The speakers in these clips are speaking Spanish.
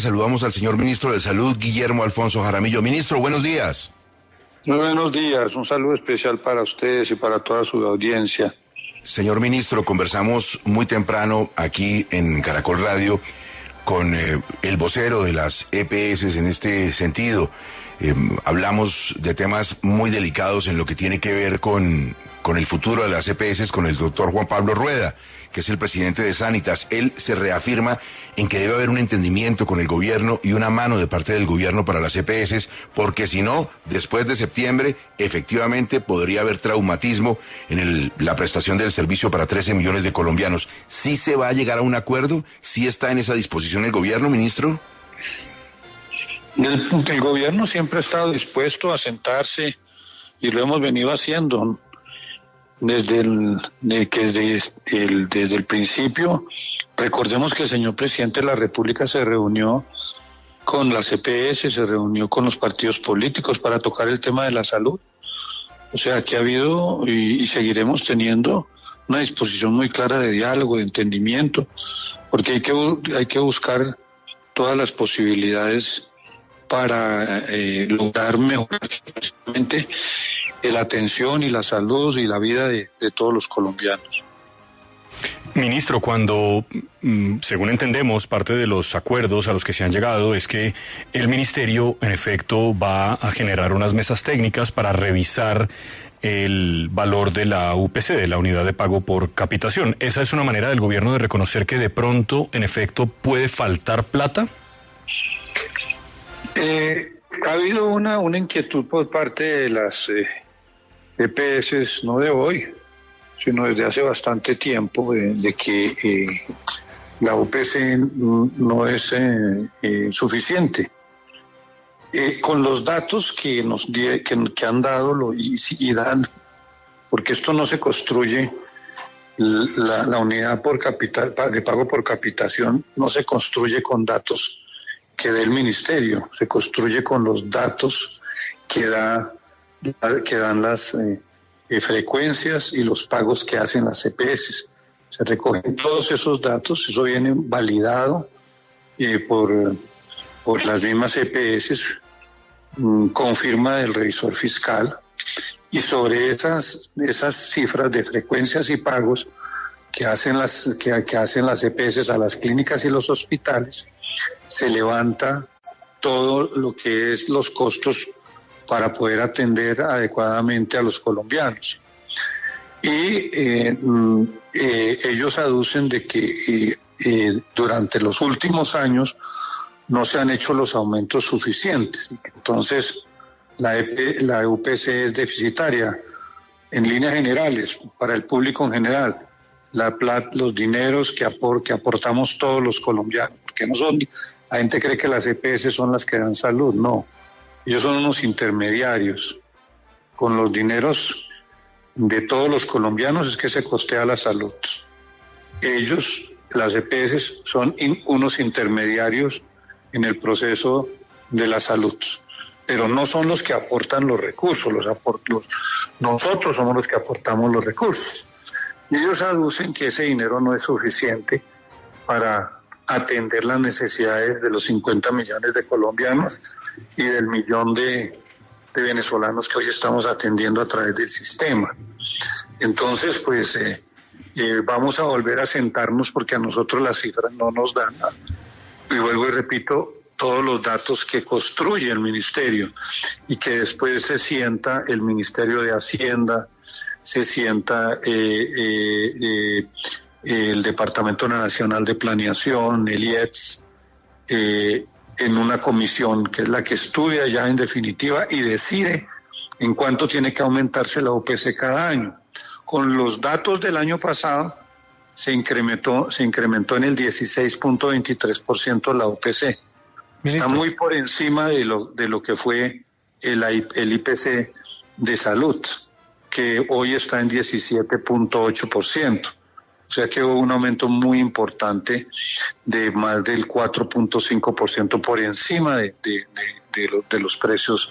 Saludamos al señor ministro de Salud, Guillermo Alfonso Jaramillo. Ministro, buenos días. Muy buenos días, un saludo especial para ustedes y para toda su audiencia. Señor ministro, conversamos muy temprano aquí en Caracol Radio con el vocero de las EPS en este sentido. Hablamos de temas muy delicados en lo que tiene que ver con el futuro de las EPS, con el doctor Juan Pablo Rueda, que es el presidente de Sanitas. Él se reafirma en que debe haber un entendimiento con el gobierno y una mano de parte del gobierno para las EPS, porque si no, después de septiembre, efectivamente podría haber traumatismo en la prestación del servicio para 13 millones de colombianos. ¿Sí se va a llegar a un acuerdo? ¿Sí está en esa disposición el gobierno, ministro? El gobierno siempre ha estado dispuesto a sentarse y lo hemos venido haciendo desde el principio. Recordemos que el señor presidente de la República se reunió con las EPS, se reunió con los partidos políticos para tocar el tema de la salud. O sea, que ha habido y seguiremos teniendo una disposición muy clara de diálogo, de entendimiento, porque hay que buscar todas las posibilidades para lograr mejorar precisamente la atención y la salud y la vida de todos los colombianos. Ministro, cuando, según entendemos, parte de los acuerdos a los que se han llegado es que el ministerio, en efecto, va a generar unas mesas técnicas para revisar el valor de la UPC, de la unidad de pago por capitación. ¿Esa es una manera del gobierno de reconocer que de pronto, en efecto, puede faltar plata? Ha habido una inquietud por parte de las EPS, no de hoy, sino desde hace bastante tiempo, de que la UPC no es suficiente. Con los datos que han dado y dan, porque esto no se construye, la unidad de pago por capitación no se construye con datos que dé el ministerio, se construye con los datos que dan las frecuencias y los pagos que hacen las EPS. Se recogen todos esos datos, eso viene validado por las mismas EPS, con firma del revisor fiscal, y sobre esas cifras de frecuencias y pagos que hacen las EPS a las clínicas y los hospitales, se levanta todo lo que es los costos para poder atender adecuadamente a los colombianos. Y ellos aducen de que durante los últimos años no se han hecho los aumentos suficientes. Entonces, la UPC es deficitaria en líneas generales, para el público en general. Los dineros que aportamos todos los colombianos, porque no son, la gente cree que las EPS son las que dan salud, no, ellos son unos intermediarios. Con los dineros de todos los colombianos es que se costea la salud. Ellos, las EPS, son unos intermediarios en el proceso de la salud, pero no son los que aportan los recursos, nosotros somos los que aportamos los recursos. Y ellos aducen que ese dinero no es suficiente para atender las necesidades de los 50 millones de colombianos y del millón de venezolanos que hoy estamos atendiendo a través del sistema. Entonces, pues, vamos a volver a sentarnos porque a nosotros las cifras no nos dan nada. Y vuelvo y repito, todos los datos que construye el ministerio y que después se sienta el Ministerio de Hacienda, se sienta el Departamento Nacional de Planeación, el IEPS, en una comisión que es la que estudia ya en definitiva y decide en cuánto tiene que aumentarse la UPC cada año. Con los datos del año pasado se incrementó en el 16.23% la UPC. Ministro. Está muy por encima de lo que fue el IPC de salud, que hoy está en 17.8%. O sea que hubo un aumento muy importante de más del 4.5% por encima de los precios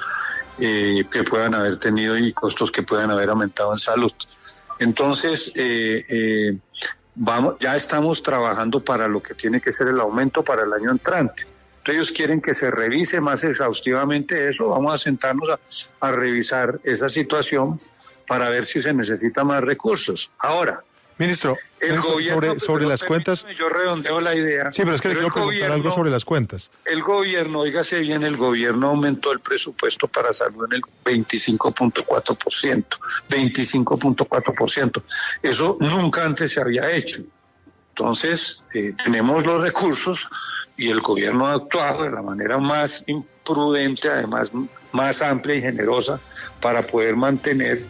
que puedan haber tenido y costos que puedan haber aumentado en salud. Entonces, ya estamos trabajando para lo que tiene que ser el aumento para el año entrante. Ellos quieren que se revise más exhaustivamente eso. Vamos a sentarnos a revisar esa situación para ver si se necesita más recursos. Ahora, Ministro, sobre las cuentas... Yo redondeo la idea. Sí, pero es que le quiero preguntar algo sobre las cuentas. El gobierno, óigase bien, el gobierno aumentó el presupuesto para salud en el 25.4%. 25.4%. Eso nunca antes se había hecho. Entonces, tenemos los recursos y el gobierno ha actuado de la manera más imprudente, además más amplia y generosa, para poder mantener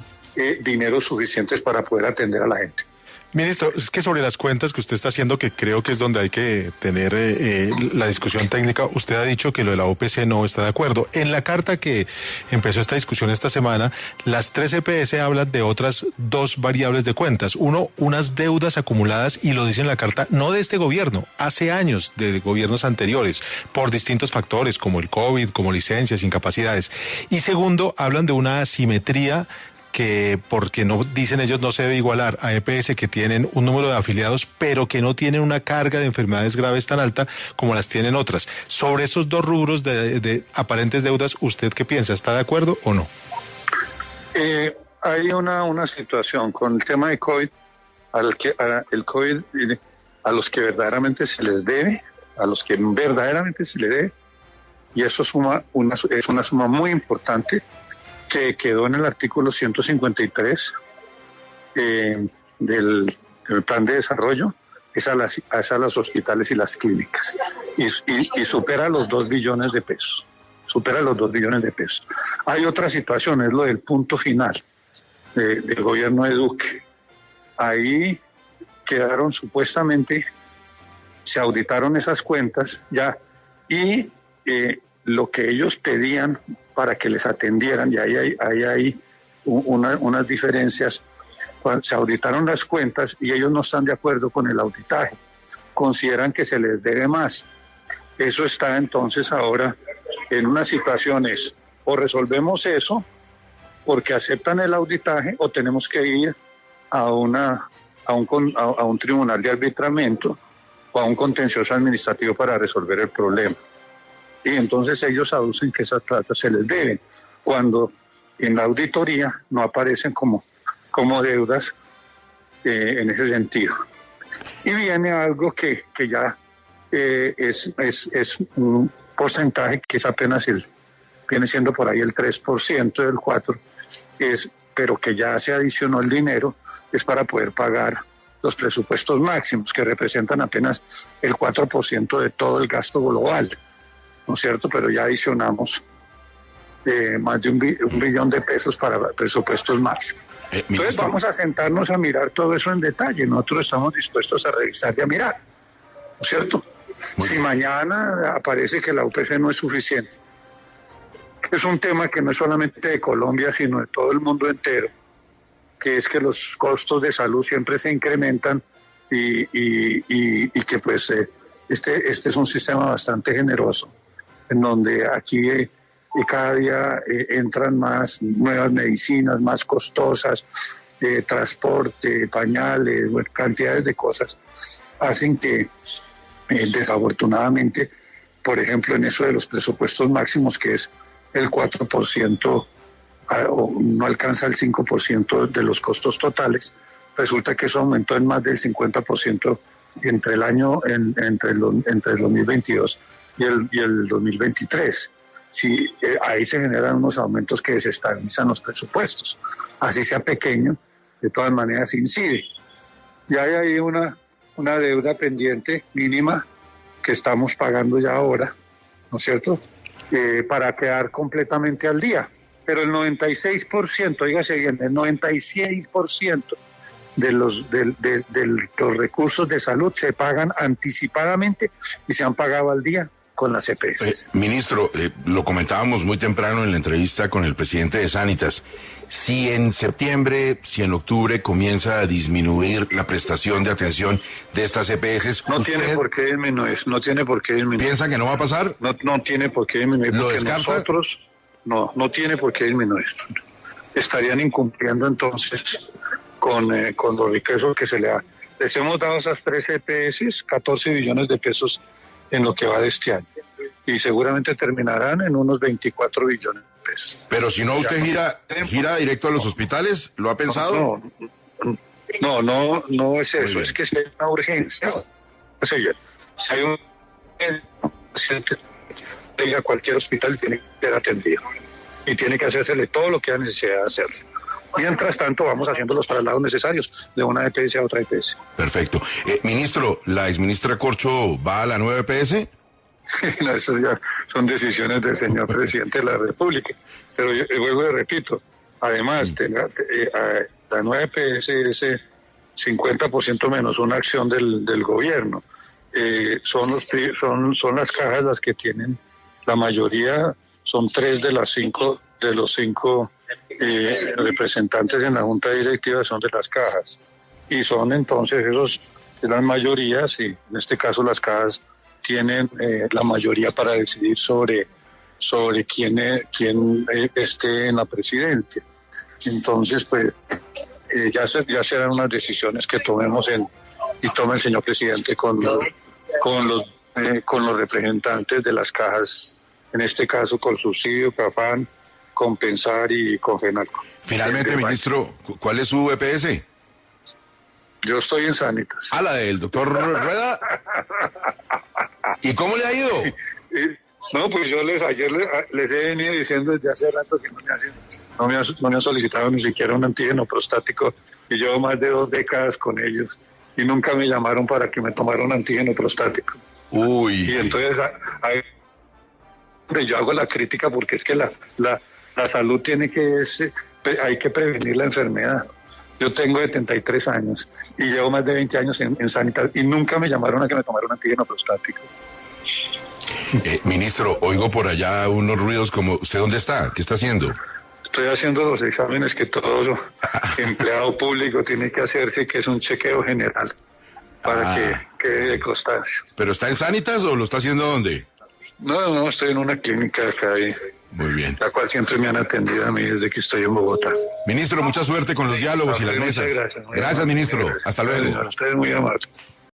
dinero suficientes para poder atender a la gente. Ministro, es que sobre las cuentas que usted está haciendo, que creo que es donde hay que tener la discusión técnica, usted ha dicho que lo de la OPC no está de acuerdo. En la carta que empezó esta discusión esta semana, las 3 EPS hablan de otras 2 variables de cuentas. Uno, unas deudas acumuladas, y lo dice en la carta, no de este gobierno, hace años, de gobiernos anteriores, por distintos factores, como el COVID, como licencias, incapacidades. Y segundo, hablan de una asimetría que, porque no, dicen ellos, no se debe igualar a EPS que tienen un número de afiliados, pero que no tienen una carga de enfermedades graves tan alta como las tienen otras. Sobre esos 2 rubros de aparentes deudas, ¿usted qué piensa? ¿Está de acuerdo o no? Hay una situación con el tema de COVID, el COVID, a los que verdaderamente se les debe, y eso es una suma muy importante, que quedó en el artículo 153 del plan de desarrollo, es a los hospitales y las clínicas, y supera los 2 billones de pesos. Hay otra situación, es lo del punto final del gobierno de Duque. Ahí quedaron supuestamente, se auditaron esas cuentas ya, y lo que ellos pedían para que les atendieran, y ahí hay unas diferencias. Cuando se auditaron las cuentas y ellos no están de acuerdo con el auditaje, consideran que se les debe más. Eso está entonces ahora en unas situaciones, o resolvemos eso porque aceptan el auditaje, o tenemos que ir a un tribunal de arbitramiento o a un contencioso administrativo para resolver el problema. Y entonces ellos aducen que esas plata se les deben, cuando en la auditoría no aparecen como deudas en ese sentido. Y viene algo que ya es un porcentaje que es apenas viene siendo por ahí el 3% del 4%, pero que ya se adicionó el dinero, es para poder pagar los presupuestos máximos, que representan apenas el 4% de todo el gasto global, ¿no es cierto? Pero ya adicionamos más de un billón de pesos para presupuestos máximos. Entonces vamos a sentarnos a mirar todo eso en detalle. Nosotros estamos dispuestos a revisar y a mirar, ¿no es cierto? Si mañana aparece que la UPC no es suficiente, es un tema que no es solamente de Colombia, sino de todo el mundo entero, que es que los costos de salud siempre se incrementan y que pues este es un sistema bastante generoso, en donde aquí cada día entran más nuevas medicinas, más costosas, transporte, pañales, cantidades de cosas, hacen que desafortunadamente, por ejemplo, en eso de los presupuestos máximos, que es el 4%, no alcanza el 5% de los costos totales, resulta que eso aumentó en más del 50% entre el 2022 y el 2023. Sí, ahí se generan unos aumentos que desestabilizan los presupuestos. Así sea pequeño, de todas maneras incide. Y hay ahí una deuda pendiente mínima que estamos pagando ya ahora, ¿no es cierto?, para quedar completamente al día. Pero el 96%, dígase bien, el 96% de los recursos de salud se pagan anticipadamente y se han pagado al día con las EPS. Ministro, lo comentábamos muy temprano en la entrevista con el presidente de Sanitas. Si en septiembre, si en octubre comienza a disminuir la prestación de atención de estas EPS, no tiene por qué disminuir, ¿Piensa que no va a pasar? No tiene por qué disminuir. ¿Lo descarta? Nosotros no tiene por qué disminuir. Estarían incumpliendo entonces con los recursos que se le da. Les hemos dado esas 3 EPS, 14 billones de pesos en lo que va de este año. y seguramente terminarán en unos 24 billones de pesos. Pero si no, usted gira directo a los hospitales, ¿lo ha pensado? No es eso, es que si hay una urgencia, o sea, si hay un paciente, a cualquier hospital tiene que ser atendido y tiene que hacérsele todo lo que haya necesidad de hacerse. Mientras tanto, vamos haciendo los traslados necesarios de una EPS a otra EPS. Perfecto. Ministro, ¿la exministra Corcho va a la nueva EPS? No, eso ya son decisiones del señor presidente de la República. Pero yo vuelvo y repito, además, la nueva EPS es 50% menos una acción del gobierno. Son las cajas las que tienen la mayoría, son 3 de los 5 representantes en la junta directiva son de las cajas, y son entonces las mayorías, y en este caso las cajas tienen la mayoría para decidir sobre quién esté en la presidencia. Entonces, pues ya serán unas decisiones que tomemos y tome el señor presidente con los representantes de las cajas, en este caso con Subsidio, Cafán, Compensar y Confenalco. Finalmente, ministro, ¿cuál es su EPS? Yo estoy en Sanitas. ¿La del doctor Rueda? ¿Y cómo le ha ido? No, pues yo ayer les he venido diciendo desde hace rato que no me han solicitado ni siquiera un antígeno prostático, y llevo más de 2 décadas con ellos y nunca me llamaron para que me tomara un antígeno prostático. Uy. Y entonces yo hago la crítica porque es que la salud hay que prevenir la enfermedad. Yo tengo 73 años y llevo más de 20 años en Sanitas y nunca me llamaron a que me tomara un antígeno prostático. Ministro, oigo por allá unos ruidos como... ¿Usted dónde está? ¿Qué está haciendo? Estoy haciendo los exámenes que todo empleado público tiene que hacerse, que es un chequeo general para que quede de constancia. ¿Pero está en Sanitas o lo está haciendo dónde? No, estoy en una clínica acá ahí. Muy bien. La cual siempre me han atendido a mí desde que estoy en Bogotá. Ministro, mucha suerte con los diálogos y las mesas. Gracias. Gracias, ministro. Gracias. Hasta luego. Usted es muy amable.